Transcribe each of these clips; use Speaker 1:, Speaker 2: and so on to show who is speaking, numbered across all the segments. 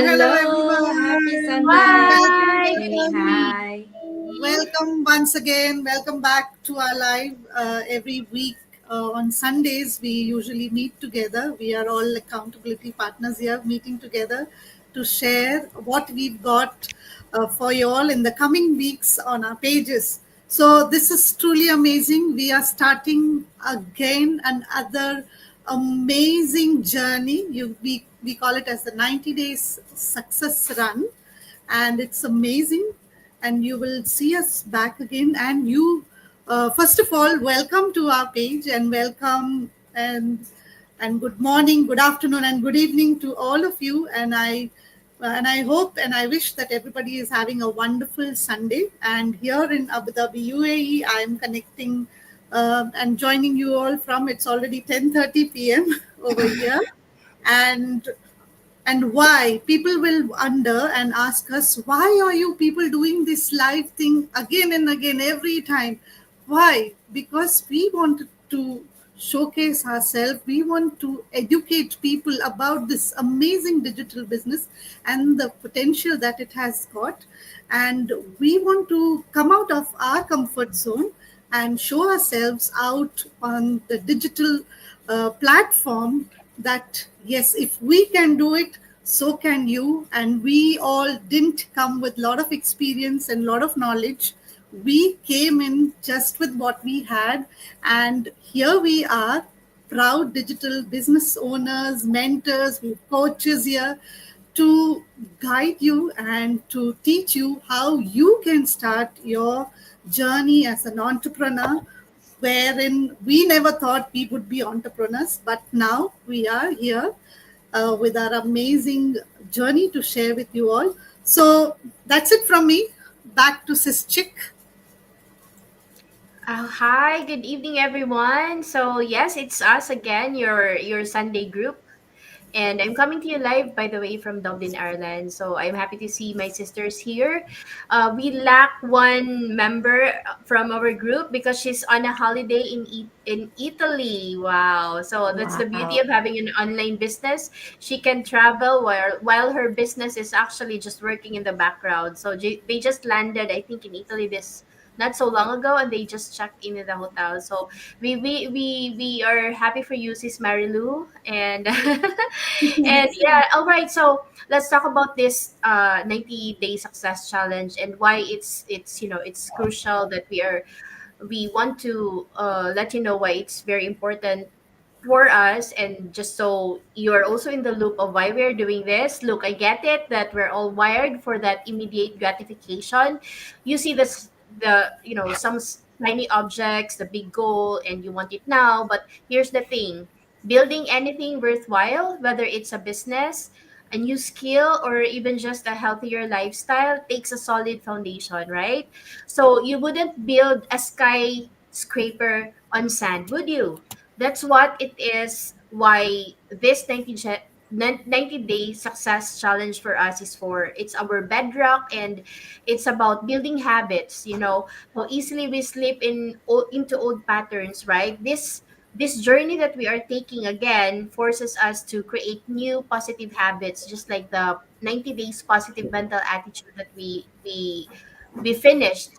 Speaker 1: Hello,
Speaker 2: Hello, happy
Speaker 1: everyone.
Speaker 2: Sunday.
Speaker 1: Welcome.
Speaker 2: Hi.
Speaker 1: Welcome once again. Welcome back to our live every week. On Sundays, we usually meet together. We are all accountability partners here, meeting together to share what we've got for you all in the coming weeks on our pages. So, this is truly amazing. We are starting again another amazing journey. We call it as the 90 days success run, and it's amazing. And you will see us back again. And you, first of all, welcome to our page, and welcome, and good morning, good afternoon, and good evening to all of you. And I hope and I wish that everybody is having a wonderful Sunday. And here in Abu Dhabi, UAE, I'm connecting and joining you all from, it's already 10:30 p.m. over here. And and why people will wonder and ask us, why are you people doing this live thing again and again every time? Why? Because we want to showcase ourselves. We want to educate people about this amazing digital business and the potential that it has got. And we want to come out of our comfort zone and show ourselves out on the digital platform, that yes, if we can do it, so can you. And we all didn't come with a lot of experience and a lot of knowledge. We came in just with what we had, and here we are, proud digital business owners, mentors, coaches here to guide you and to teach you how you can start your journey as an entrepreneur, wherein we never thought we would be entrepreneurs, but now we are here with our amazing journey to share with you all. So that's it from me. Back to Sis Chick.
Speaker 2: Hi, good evening, everyone. So yes, it's us again, your Sunday group, and I'm coming to you live, by the way, from Dublin, Ireland. So I'm happy to see my sisters here. We lack one member from our group because she's on a holiday in Italy. Wow! So that's the beauty
Speaker 3: Wow.
Speaker 2: of having an online business. She can travel while her business is actually just working in the background. So they just landed, I think, in Italy this not so long ago, and they just checked in the hotel. So we are happy for you, Sis Marilu, and and yeah, all right. So let's talk about this 90-day success challenge and why it's crucial that we want to let you know why it's very important for us, and just so you're also in the loop of why we're doing this. Look, I get it that we're all wired for that immediate gratification. You see some tiny objects, the big goal, and you want it now. But here's the thing: building anything worthwhile, whether it's a business, a new skill, or even just a healthier lifestyle, takes a solid foundation, right? So you wouldn't build a skyscraper on sand, would you? That's what it is, why this 90-day success challenge for us is for. It's our bedrock, and it's about building habits. How easily we slip into old patterns, right? This journey that we are taking again forces us to create new positive habits, just like the 90 days positive mental attitude that we finished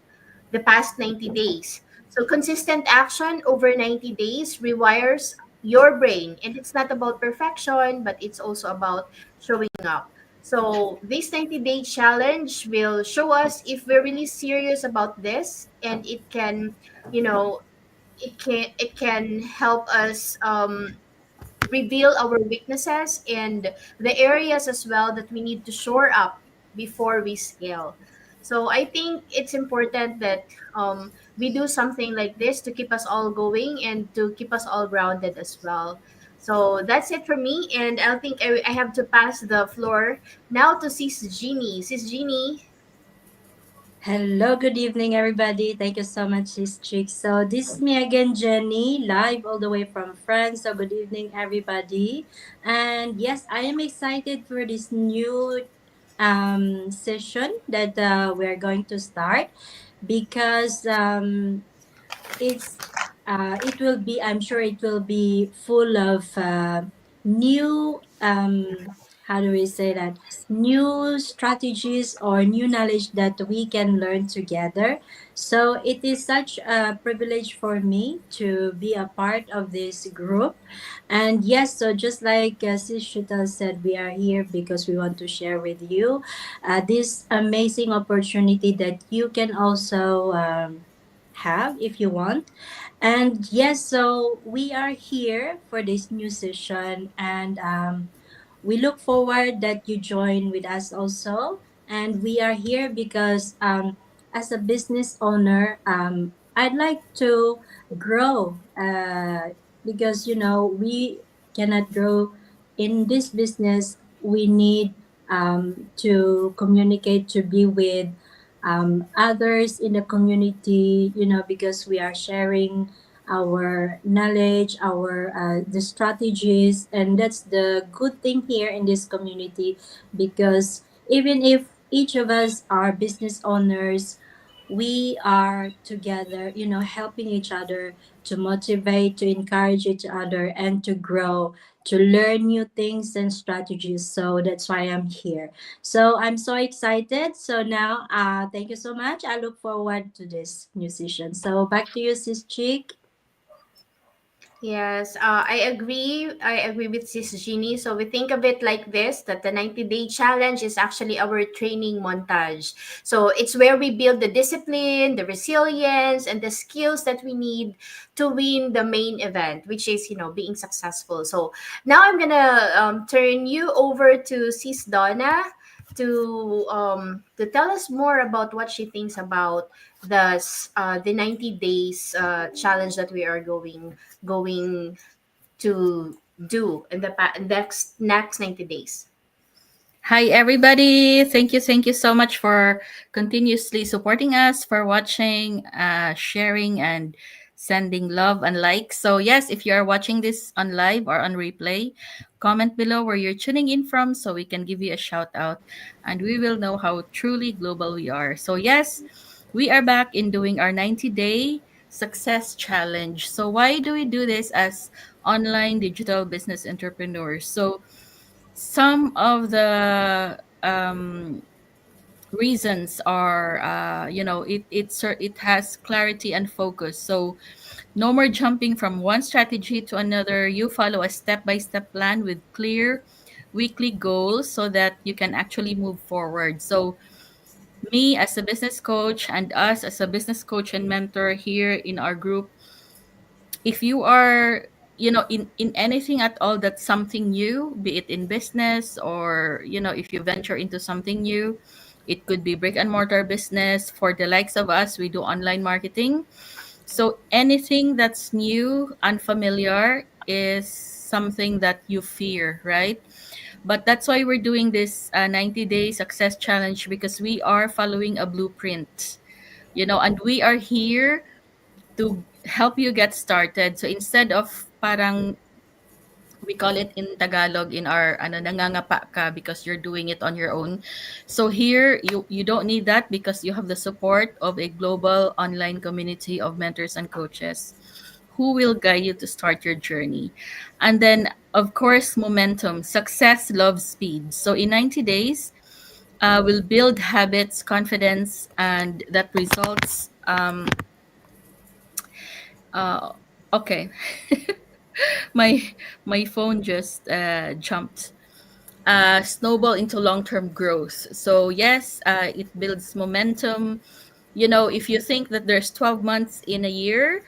Speaker 2: the past 90 days. So consistent action over 90 days rewires your brain, and it's not about perfection, but it's also about showing up. So this 90-day challenge will show us if we're really serious about this, and you know, it can help us reveal our weaknesses and the areas as well that we need to shore up before we scale. So I think it's important that we do something like this to keep us all going and to keep us all grounded as well. So that's it for me, and I think I have to pass the floor now to Sis Jeannie. Sis Jeannie.
Speaker 3: Hello, good evening, everybody. Thank you so much, Sis Chick. So, this is me again, Jenny, live all the way from France. So, good evening, everybody. And yes, I am excited for this new session that we're going to start because it's it will be, I'm sure it will be full of new how do we say that, new strategies or new knowledge that we can learn together. So it is such a privilege for me to be a part of this group. And yes, so just like Sis Shuta said, we are here because we want to share with you this amazing opportunity that you can also have if you want. And yes, so we are here for this new session, and we look forward that you join with us also. And we are here because, as a business owner, I'd like to grow because, we cannot grow in this business. We need to communicate, to be with others in the community, because we are sharing our knowledge, our the strategies, and that's the good thing here in this community. Because even if each of us are business owners, we are together, helping each other, to motivate, to encourage each other, and to grow, to learn new things and strategies. So that's why I'm here. So I'm so excited. So now, thank you so much. I look forward to this new session. So back to you, Sis Chick.
Speaker 2: Yes, I agree. I agree with Sis Jeannie. So we think of it like this, that the 90-day challenge is actually our training montage. So it's where we build the discipline, the resilience, and the skills that we need to win the main event, which is, being successful. So now I'm gonna turn you over to Sis Donna to tell us more about what she thinks about the 90 days challenge that we are going to do in the next 90 days.
Speaker 4: Hi, everybody. Thank you so much for continuously supporting us, for watching, sharing, and sending love and likes. So, yes, if you are watching this on live or on replay, comment below where you're tuning in from so we can give you a shout out and we will know how truly global we are. So, yes, we are back in doing our 90-day success challenge. So, why do we do this as online digital business entrepreneurs? So, some of the reasons are it has clarity and focus. So no more jumping from one strategy to another. You follow a step-by-step plan with clear weekly goals so that you can actually move forward. So me as a business coach and us as a business coach and mentor here in our group, if you are in anything at all that's something new, be it in business or if you venture into something new, it could be brick and mortar business. For the likes of us, we do online marketing. So anything that's new, unfamiliar, is something that you fear, right? But that's why we're doing this 90-day success challenge, because we are following a blueprint, and we are here to help you get started. So instead of parang we call it in Tagalog in our nangangapa ka because you're doing it on your own. So here you don't need that because you have the support of a global online community of mentors and coaches who will guide you to start your journey. And then of course momentum. Success loves speed. So in 90 days, we'll build habits, confidence, and that results uh okay. my my phone just jumped. Snowball into long-term growth. So yes, it builds momentum. If you think that there's 12 months in a year,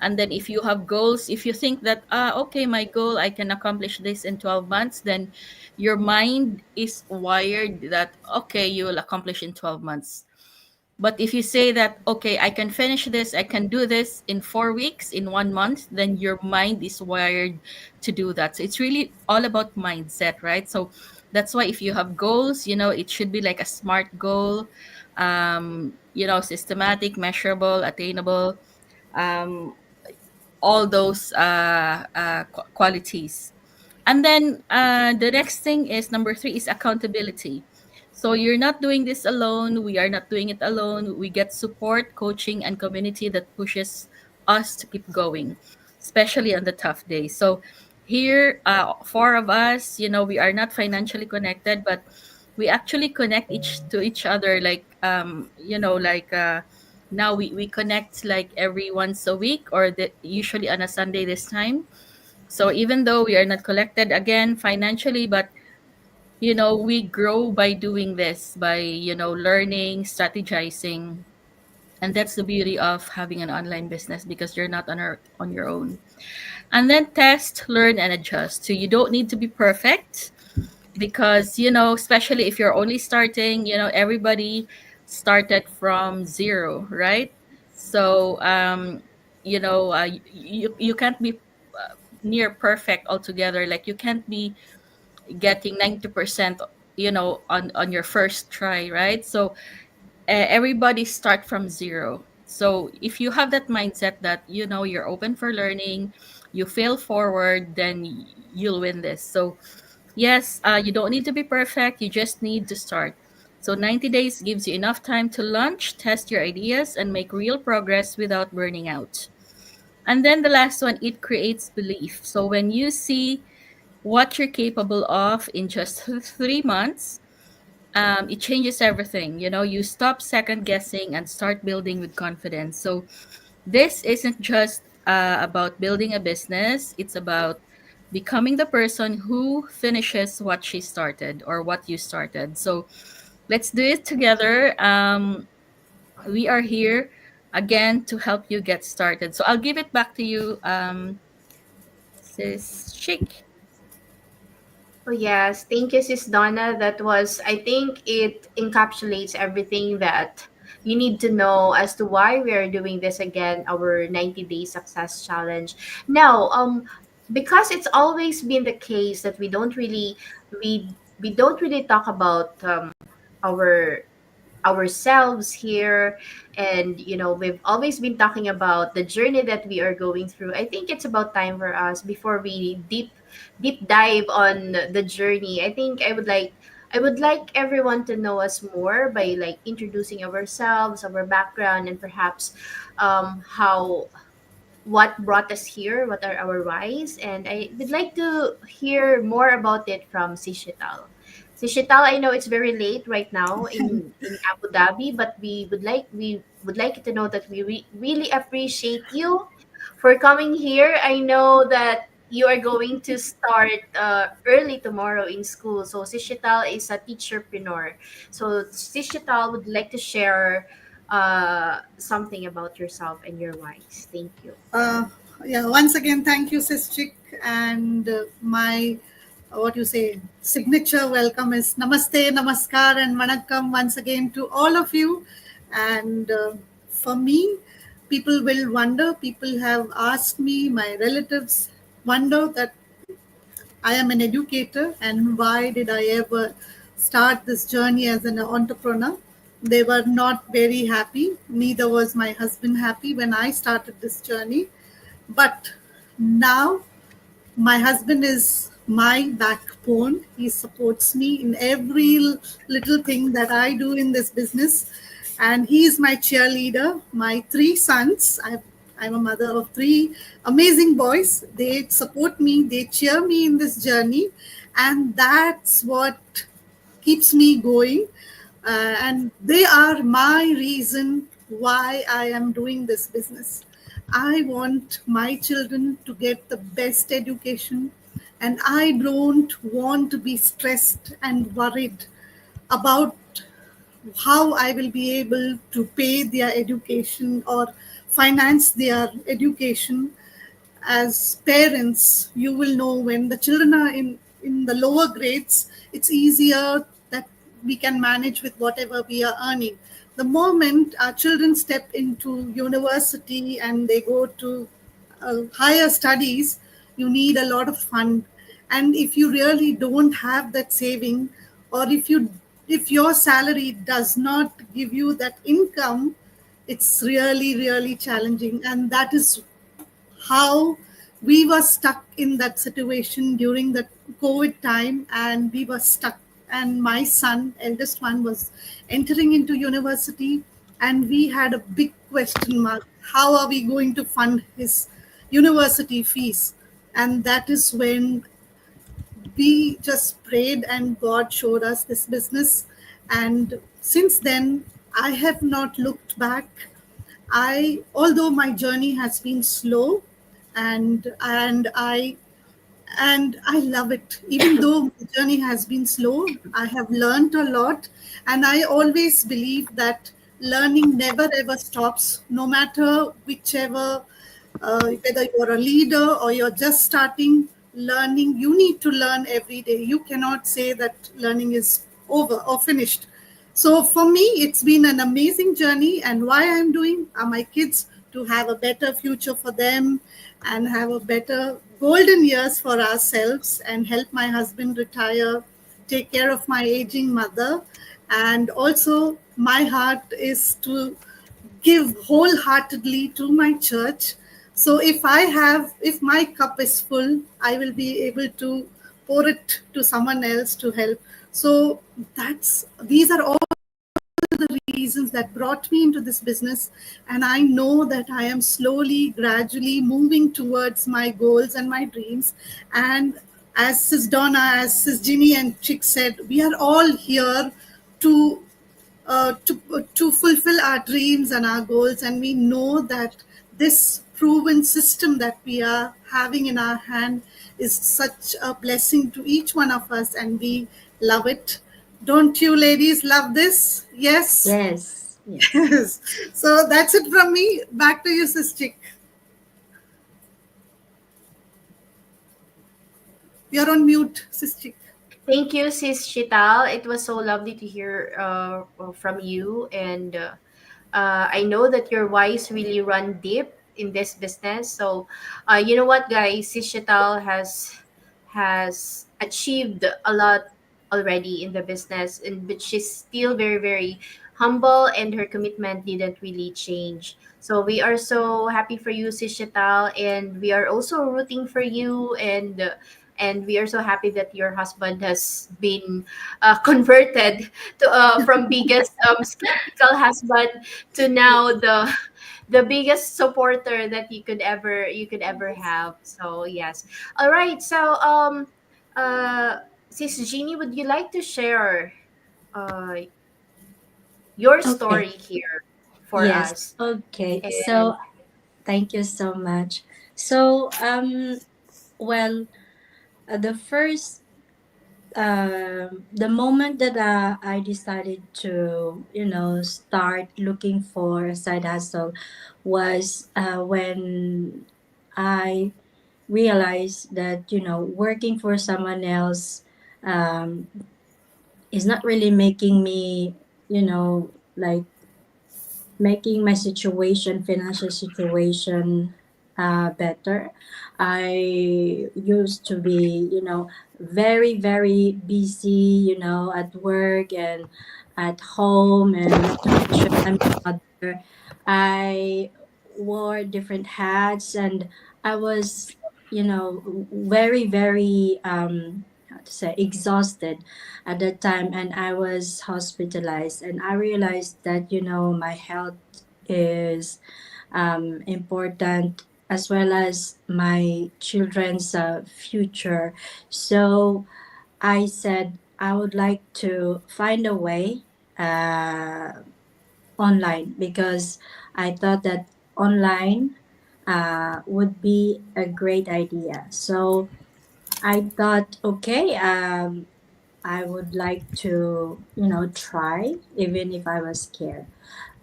Speaker 4: and then if you have goals, if you think that okay, my goal, I can accomplish this in 12 months, then your mind is wired that okay, you will accomplish in 12 months. But if you say that, okay, I can finish this, I can do this in 4 weeks, in 1 month, then your mind is wired to do that. So it's really all about mindset, right? So that's why if you have goals, it should be like a SMART goal, systematic, measurable, attainable, um, all those qualities. And then the next thing is number 3 is accountability. So you're not doing this alone. We are not doing it alone. We get support, coaching, and community that pushes us to keep going, especially on the tough days. So here, four of us, we are not financially connected, but we actually connect each other, like, now we connect like every once a week, or usually on a Sunday this time. So even though we are not collected again financially, but we grow by doing this, by learning, strategizing. And that's the beauty of having an online business, because you're not on your own. And then test, learn, and adjust. So you don't need to be perfect, because especially if you're only starting, everybody started from zero, right? So you can't be near perfect altogether. Like, you can't be getting 90%, on your first try, right? So everybody start from zero. So if you have that mindset that you're open for learning, you fail forward, then you'll win this. So yes, you don't need to be perfect, you just need to start. So 90 days gives you enough time to launch, test your ideas, and make real progress without burning out. And then the last one, it creates belief. So when you see what you're capable of in just 3 months, it changes everything. You stop second guessing and start building with confidence. So this isn't just about building a business, it's about becoming the person who finishes what she started, or what you started. So let's do it together. We are here again to help you get started. So I'll give it back to you, Sis Chick.
Speaker 2: Oh, yes. Thank you, Sis Donna. That was, I think it encapsulates everything that you need to know as to why we are doing this again, our 90-day success challenge. Now, because it's always been the case that we don't really talk about our ourselves here, and we've always been talking about the journey that we are going through. I think it's about time for us, before we deep dive on the journey. I would like everyone to know us more by like introducing ourselves, our background, and perhaps how what brought us here, what are our whys, and I would like to hear more about it from Sishital. Sishital, I know it's very late right now in Abu Dhabi, but we would like you to know that we really appreciate you for coming here. I know that you are going to start early tomorrow in school. So Sishital is a teacherpreneur. So Sishital would like to share something about yourself and your whys. Thank you.
Speaker 1: Uh, yeah, once again, thank you, Sis Chick. And my, what you say, signature welcome is Namaste, Namaskar, and Vanakkam once again to all of you. And for me, people will wonder, people have asked me, my relatives wonder that I am an educator and why did I ever start this journey as an entrepreneur. They were not very happy. Neither was my husband happy when I started this journey. But now my husband is my backbone. He supports me in every little thing that I do in this business. And he is my cheerleader. My three sons, I'm a mother of three amazing boys. They support me, they cheer me in this journey. And that's what keeps me going. And they are my reason why I am doing this business. I want my children to get the best education, and I don't want to be stressed and worried about how I will be able to pay their education or finance their education. As parents, you will know when the children are in the lower grades, it's easier that we can manage with whatever we are earning. The moment our children step into university and they go to higher studies, you need a lot of fund. And if you really don't have that saving, or if your salary does not give you that income, it's really really challenging. And that is how we were stuck in that situation during the COVID time, and we were stuck. And my son, eldest one, was entering into university, and we had a big question mark. How are we going to fund his university fees? And that is when we just prayed and God showed us this business. And since then, I have not looked back. Although my journey has been slow, and I love it. Even though my journey has been slow, I have learned a lot, and I always believe that learning never ever stops, no matter whichever, whether you're a leader or you're just starting learning. You need to learn every day. You cannot say that learning is over or finished. So for me, it's been an amazing journey, and why I'm doing are my kids, to have a better future for them and have a better golden years for ourselves, and help my husband retire, take care of my aging mother. And also, my heart is to give wholeheartedly to my church. So if my cup is full, I will be able to pour it to someone else to help. So these are all the reasons that brought me into this business. And I know that I am slowly, gradually moving towards my goals and my dreams. And as Sis Donna, as Sis Ginny and Chick said, we are all here to to fulfill our dreams and our goals. And we know that this proven system that we are having in our hand is such a blessing to each one of us, and we love it. Don't you ladies love this? Yes.
Speaker 3: Yes, yes.
Speaker 1: Yes. So that's it from me. Back to you, Sis Chick. You're on mute, Sis Chick.
Speaker 2: Thank you, Sis Chital. It was so lovely to hear from you. And I know that your whys really run deep in this business. So, you know what, guys? Sis Chital has achieved a lot already in the business, and but she's still very, very humble, and her commitment didn't really change. So we are so happy for you, Sis Chital, and we are also rooting for you. And we are so happy that your husband has been converted to from biggest skeptical husband to now the biggest supporter that you could ever have. So yes. All right. So uh Sis Jeannie, would you like to share uh your
Speaker 3: Okay.
Speaker 2: story here for
Speaker 3: Yes.
Speaker 2: us?
Speaker 3: Okay.
Speaker 2: And
Speaker 3: So thank you so much. So well, the first the moment that I decided to, start looking for a side hustle was when I realized that, working for someone else um, is not really making me, like making my financial situation better. I used to be, very, very busy, at work and at home, and not to mention I'm a mother. I wore different hats, and I was, very, very, how to say, exhausted at that time, and I was hospitalized, and I realized that, my health is important, as well as my children's future. So I said I would like to find a way uh, online, because I thought that online would be a great idea. So I thought, okay, I would like to, try, even if I was scared.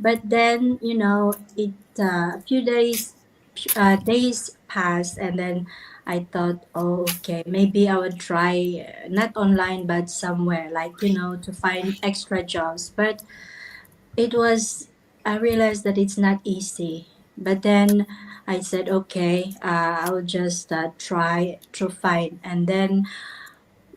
Speaker 3: But then, a few days passed, and then I thought, oh, okay, maybe I would try, not online, but somewhere, like, to find extra jobs. But I realized that it's not easy. But then I said, okay, I'll just try to find. And then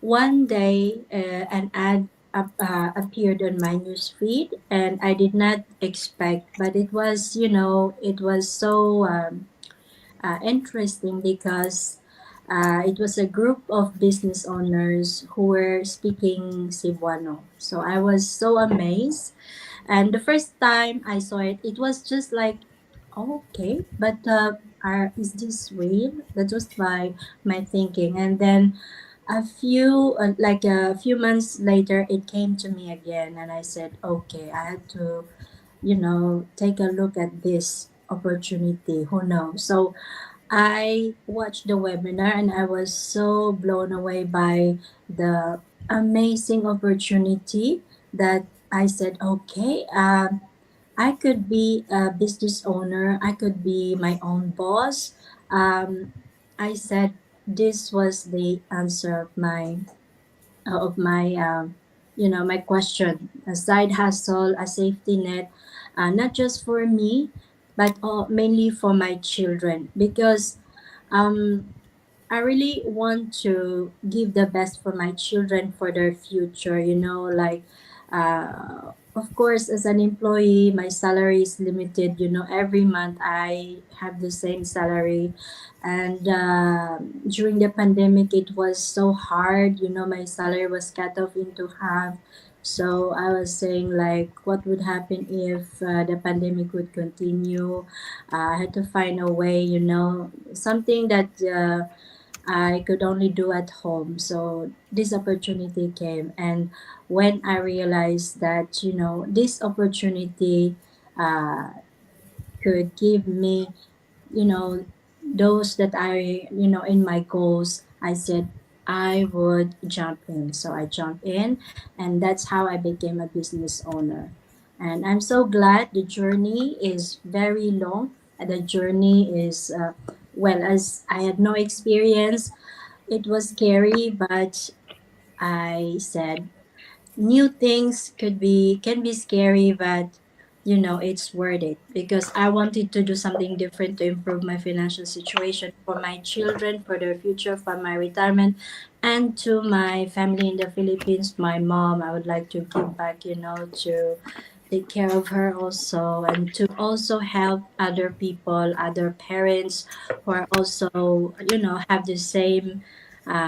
Speaker 3: one day, an ad appeared on my news feed, and I did not expect, but it was so interesting, because it was a group of business owners who were speaking Cebuano. So I was so amazed. And the first time I saw it, it was just like Okay, but is this real? That was my thinking, and then a few months later, it came to me again, and I said, okay, I had to, take a look at this opportunity. Who knows? So I watched the webinar, and I was so blown away by the amazing opportunity that I said, okay, I could be a business owner. I could be my own boss. Um, I said this was the answer of my my question: a side hustle, a safety net, not just for me, but mainly for my children, because um, I really want to give the best for my children for their future, like of course as an employee my salary is limited, every month I have the same salary. And during the pandemic it was so hard, my salary was cut off into half. So I was saying, like, what would happen if the pandemic would continue. I had to find a way, something that I could only do at home. So this opportunity came, and when I realized that this opportunity uh, could give me, those that I in my goals, I said I would jump in. So I jumped in, and that's how I became a business owner. And I'm so glad the journey is very long. And the journey is well, as I had no experience, it was scary, but I said new things can be scary, but it's worth it, because I wanted to do something different to improve my financial situation for my children, for their future, for my retirement, and to my family in the Philippines. My mom, I would like to give back, to take care of her also, and to also help other people, other parents who are also have the same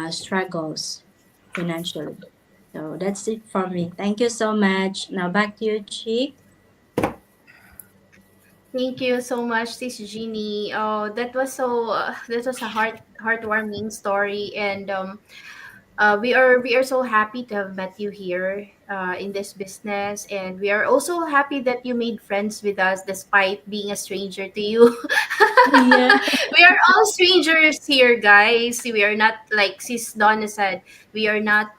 Speaker 3: struggles financially. So that's it for me. Thank you so much. Now back to you, Chick.
Speaker 2: Thank you so much, Sis Jeannie. Oh, that was a heartwarming story, and we are so happy to have met you here in this business, and we are also happy that you made friends with us despite being a stranger to you.
Speaker 3: Yeah.
Speaker 2: We are all strangers here, guys. We are not, like Sis Donna said, we are not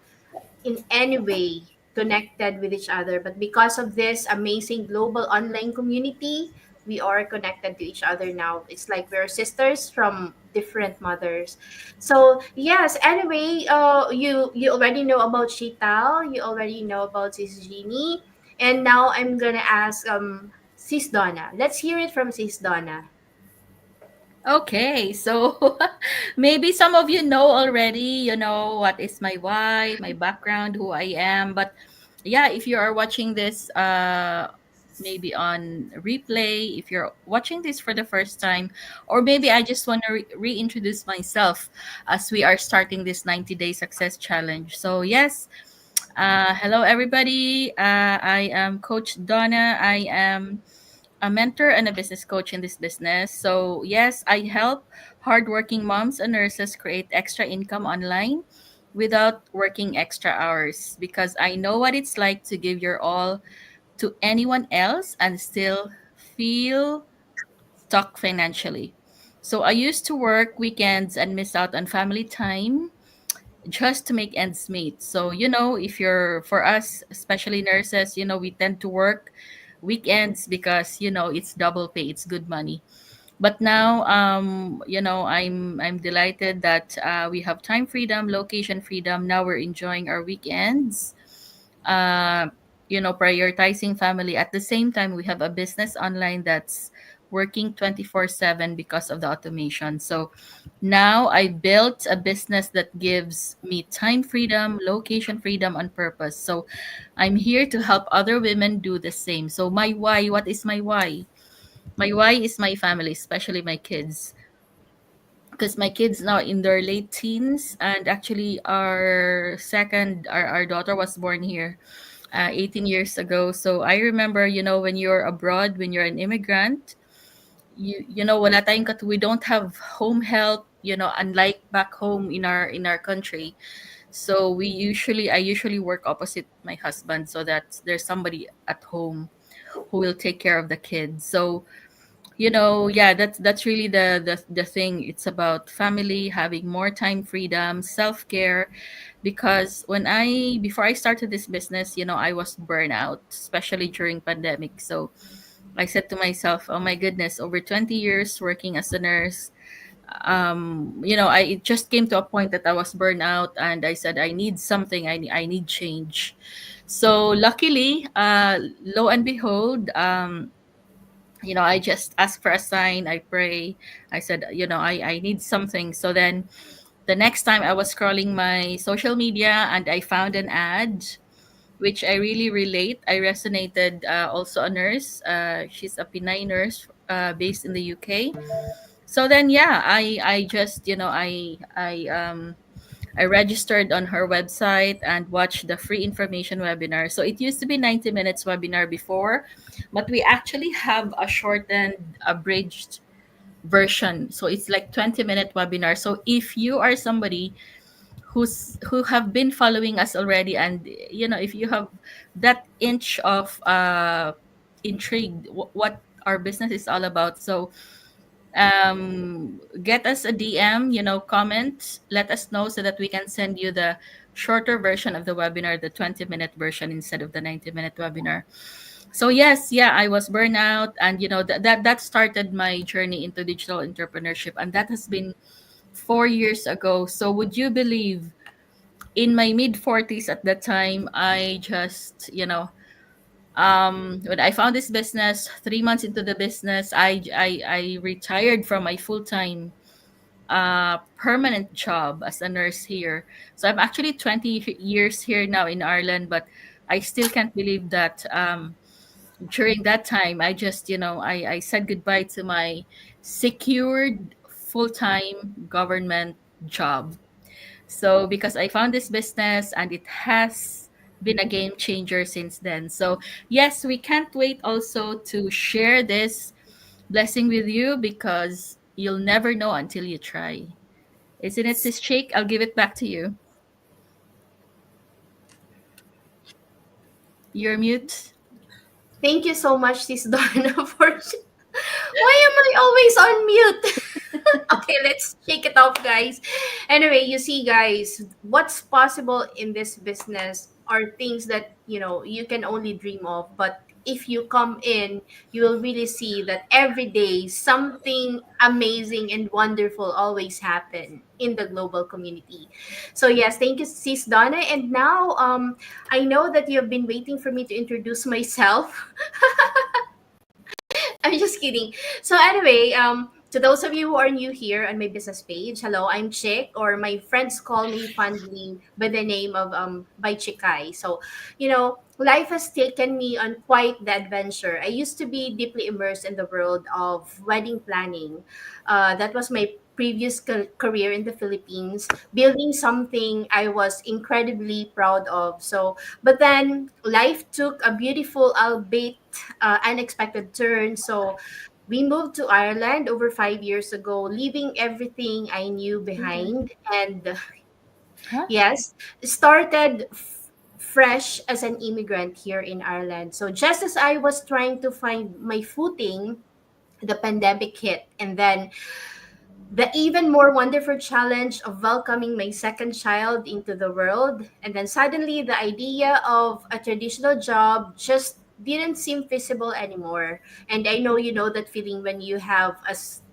Speaker 2: in any way connected with each other, but because of this amazing global online community, we are connected to each other now. It's like we're sisters from different mothers. So yes, anyway, you already know about Shital, you already know about Sis Jeannie, and now I'm gonna ask Sis Donna. Let's hear it from Sis Donna.
Speaker 4: Okay, so maybe some of you know already, what is my why, my background, who I am. But yeah, if you are watching this, maybe on replay, if you're watching this for the first time, or maybe I just want to reintroduce myself as we are starting this 90-day success challenge. So, yes, hello everybody. I am Coach Donna. I am a mentor and a business coach in this business. So, yes, I help hardworking moms and nurses create extra income online without working extra hours, because I know what it's like to give your all to anyone else and still feel stuck financially. So, I used to work weekends and miss out on family time just to make ends meet. So, if you're, for us, especially nurses, we tend to work weekends because, it's double pay, it's good money. But now, I'm delighted that we have time freedom, location freedom. Now we're enjoying our weekends, uh, prioritizing family. At the same time, we have a business online that's working 24/7 because of the automation. So now I built a business that gives me time freedom, location freedom, and purpose. So I'm here to help other women do the same. So my why, what is my why? My why is my family, especially my kids, because my kids now in their late teens, and actually our daughter was born here 18 years ago. So I remember, when you're abroad, when you're an immigrant, you know, wala tayong we don't have home health, you know, unlike back home in our country. So I usually work opposite my husband, so that there's somebody at home who will take care of the kids. So, you know, yeah, that's really the thing. It's about family, having more time, freedom, self-care. Because before I started this business, you know, I was burnout, especially during pandemic. So I said to myself, oh my goodness, over 20 years working as a nurse, you know, I it just came to a point that I was burned out, and I said I need something. I need change. So luckily, lo and behold, you know, I just ask for a sign. I pray. I said, you know, I need something. So then the next time I was scrolling my social media and I found an ad which I really relate. I resonated. Also a nurse. She's a Pinay nurse based in the UK. So then, yeah, I just, you know, I registered on her website and watched the free information webinar. So it used to be 90 minutes webinar before, but we actually have a shortened, abridged version. So it's like 20-minute webinar. So if you are somebody who have been following us already, and you know, if you have that inch of intrigued what our business is all about, so get us a DM, you know, comment, let us know so that we can send you the shorter version of the webinar, the 20-minute version instead of the 90-minute webinar. So yes, yeah, I was burnout, and you know, that started my journey into digital entrepreneurship, and that has been 4 years ago. So would you believe, in my mid 40s at that time, I just, you know, when I found this business, 3 months into the business, I retired from my full-time permanent job as a nurse here. So I'm actually 20 years here now in Ireland, but I still can't believe that during that time I just, you know, I said goodbye to my secured full-time government job. So because I found this business and it has been a game changer since then. So yes, we can't wait also to share this blessing with you, because you'll never know until you try. Isn't it, Sis Shake? I'll give it back to you. You're mute.
Speaker 2: Thank you so much, Sis Donna, for. Why am I always on mute? Okay, let's shake it off, guys. Anyway, you see, guys, what's possible in this business are things that, you know, you can only dream of. But if you come in, you will really see that every day something amazing and wonderful always happen in the global community. So yes, thank you, Sis Donna. And now, I know that you have been waiting for me to introduce myself. I'm just kidding. So anyway, to those of you who are new here on my business page, hello, I'm Chick, or my friends call me fondly by the name of by Chikai. So, you know, life has taken me on quite the adventure. I used to be deeply immersed in the world of wedding planning. That was my previous career in the Philippines, building something I was incredibly proud of. So, but then life took a beautiful, albeit unexpected turn. So we moved to Ireland over 5 years ago, leaving everything I knew behind, and
Speaker 4: Huh?
Speaker 2: yes, started fresh as an immigrant here in Ireland. So just as I was trying to find my footing, the pandemic hit, and then the even more wonderful challenge of welcoming my second child into the world. And then suddenly the idea of a traditional job just didn't seem feasible anymore. And I know you know that feeling when you have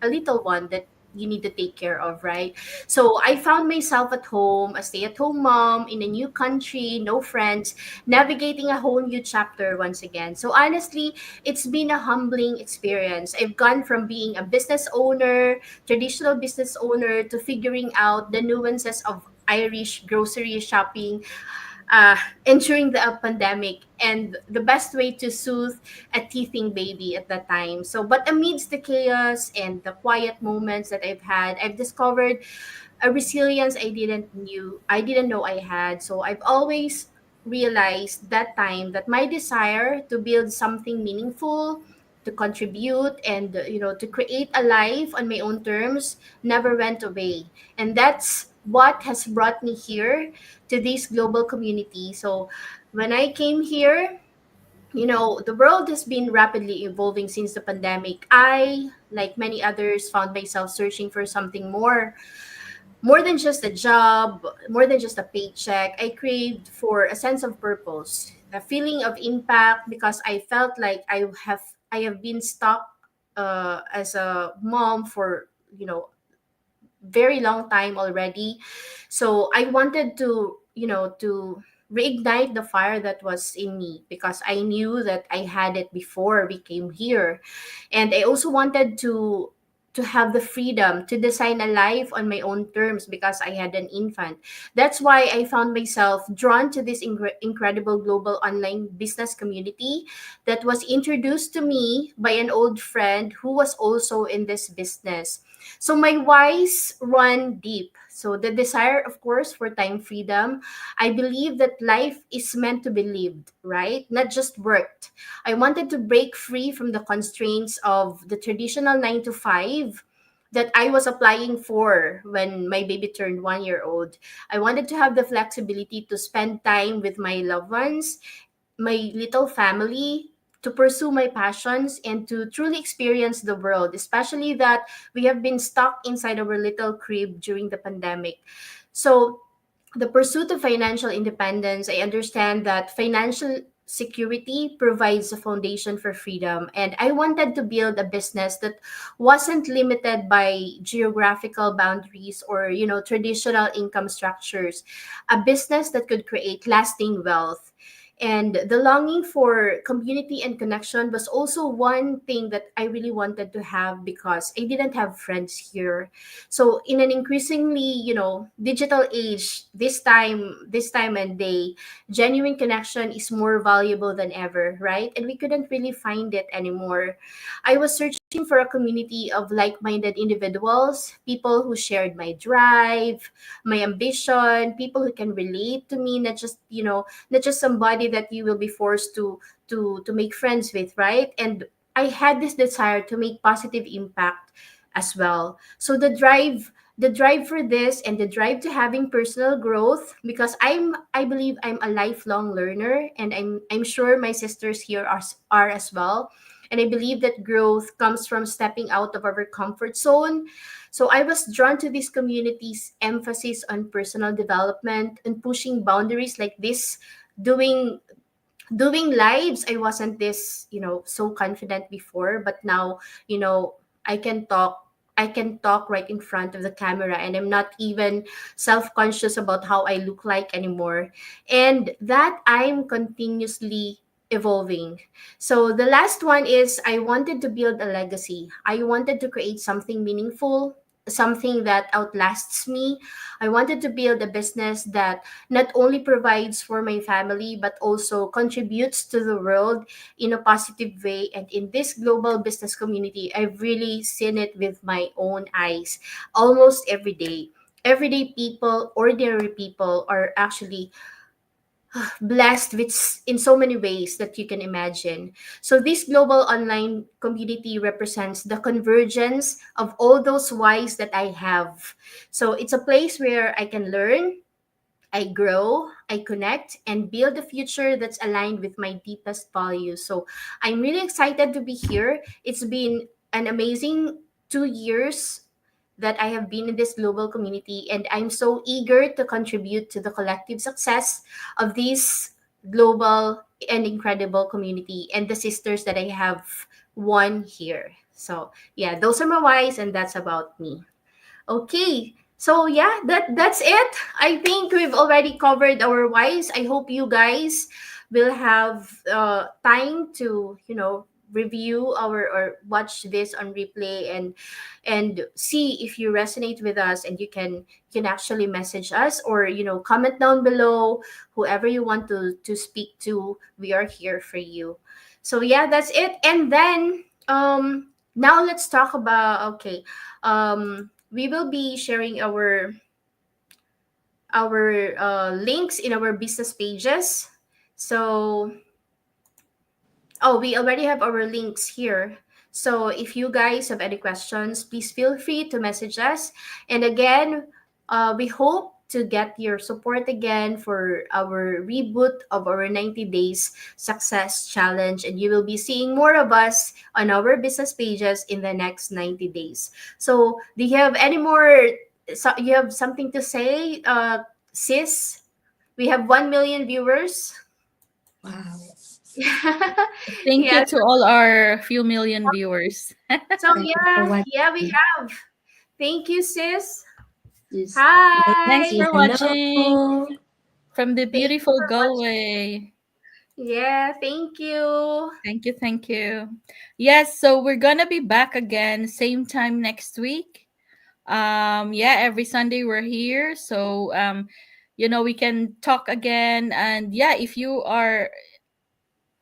Speaker 2: a little one that you need to take care of, right? So I found myself at home, a stay at home mom in a new country, no friends, navigating a whole new chapter once again. So honestly, it's been a humbling experience. I've gone from being a business owner, traditional business owner, to figuring out the nuances of Irish grocery shopping entering the pandemic, and the best way to soothe a teething baby at that time. So, but amidst the chaos and the quiet moments that I've had, I've discovered a resilience I didn't know I had. So I've always realized that time that my desire to build something meaningful, to contribute, and to create a life on my own terms never went away. And that's what has brought me here to this global community. So when I came here, the world has been rapidly evolving since the pandemic. I, like many others, found myself searching for something more than just a job, more than just a paycheck. I craved for a sense of purpose, a feeling of impact, because I felt like I have been stuck as a mom for very long time already. So I wanted to reignite the fire that was in me, because I knew that I had it before we came here. And I also wanted to have the freedom to design a life on my own terms, because I had an infant. That's why I found myself drawn to this incredible global online business community that was introduced to me by an old friend who was also in this business. So my whys run deep. So the desire, of course, for time freedom. I believe that life is meant to be lived, right? Not just worked. I wanted to break free from the constraints of the traditional 9 to 5 that I was applying for when my baby turned 1 year old. I wanted to have the flexibility to spend time with my loved ones, my little family, to pursue my passions and to truly experience the world, especially that we have been stuck inside our little crib during the pandemic. So, the pursuit of financial independence, I understand that financial security provides a foundation for freedom. And I wanted to build a business that wasn't limited by geographical boundaries or, traditional income structures, a business that could create lasting wealth. And the longing for community and connection was also one thing that I really wanted to have, because I didn't have friends here. So in an increasingly, digital age, this time and day, genuine connection is more valuable than ever, right? And we couldn't really find it anymore. I was searching for a community of like-minded individuals, people who shared my drive, my ambition, people who can relate to me, not just somebody that you will be forced to make friends with, right? And I had this desire to make positive impact as well. So the drive for this, and the drive to having personal growth, because I believe I'm a lifelong learner, and I'm sure my sisters here are as well. And I believe that growth comes from stepping out of our comfort zone. So I was drawn to this community's emphasis on personal development and pushing boundaries like this, doing doing lives. I wasn't this, so confident before, but now, I can talk. I can talk right in front of the camera, and I'm not even self-conscious about how I look like anymore. And that I'm continuously evolving. So the last one is I wanted to build a legacy. I wanted to create something meaningful, something that outlasts me. I wanted to build a business that not only provides for my family but also contributes to the world in a positive way. And in this global business community, I've really seen it with my own eyes almost every day. Everyday people, ordinary people, are actually blessed in so many ways that you can imagine. So this global online community represents the convergence of all those whys that I have. So it's a place where I can learn, I grow, I connect, and build a future that's aligned with my deepest values. So I'm really excited to be here. It's been an amazing 2 years that I have been in this global community, and I'm so eager to contribute to the collective success of this global and incredible community and the sisters that I have won here. So, yeah, those are my whys, and that's about me. Okay. So yeah, that's it. I think we've already covered our whys. I hope you guys will have time to, review our or watch this on replay, and see if you resonate with us, and you can actually message us, or comment down below. Whoever you want to speak to, we are here for you. So yeah, that's it. And then now let's talk about, okay, we will be sharing our links in our business pages. So Oh, we already have our links here. So if you guys have any questions, please feel free to message us. And again, we hope to get your support again for our reboot of our 90 Days Success Challenge. And you will be seeing more of us on our business pages in the next 90 days. So do you have any more? So you have something to say, sis? We have 1 million viewers.
Speaker 3: Wow.
Speaker 4: Thank you
Speaker 2: Yes.
Speaker 4: to all our few million viewers.
Speaker 2: So
Speaker 3: Thank you for
Speaker 2: yeah, we
Speaker 3: watching.
Speaker 2: have. Thank you, sis.
Speaker 3: Just let's
Speaker 4: Thanks
Speaker 2: Hi.
Speaker 3: say
Speaker 4: for watching
Speaker 3: hello.
Speaker 4: from the
Speaker 2: Thank you
Speaker 4: beautiful
Speaker 2: for watching.
Speaker 4: Galway.
Speaker 2: Yeah, thank you.
Speaker 4: Thank you, thank you. Yes, so we're gonna be back again same time next week. Yeah, every Sunday we're here. So we can talk again. And yeah, if you are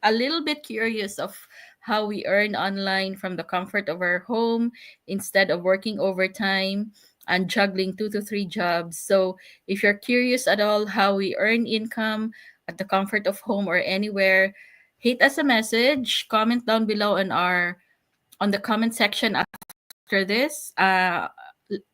Speaker 4: a little bit curious of how we earn online from the comfort of our home instead of working overtime and juggling 2 to 3 jobs. So, if you're curious at all how we earn income at the comfort of home or anywhere, hit us a message, comment down below on the comment section after this.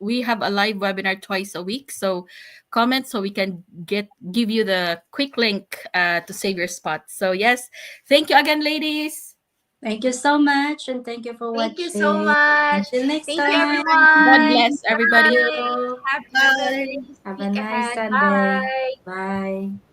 Speaker 4: We have a live webinar twice a week, so comment so we can give you the quick link to save your spot. So yes, thank you again, ladies.
Speaker 3: Thank you so much, and thank you for
Speaker 2: Thank you so
Speaker 3: watching.
Speaker 2: much.
Speaker 3: Until next
Speaker 2: Thank you,
Speaker 3: time.
Speaker 4: God
Speaker 2: everyone.
Speaker 4: bless
Speaker 3: Thank
Speaker 4: everybody.
Speaker 2: Bye.
Speaker 3: you.
Speaker 2: Have a
Speaker 1: Bye.
Speaker 2: nice
Speaker 3: Have a
Speaker 2: week
Speaker 3: nice
Speaker 2: ahead.
Speaker 3: Sunday.
Speaker 2: Bye.
Speaker 3: Bye.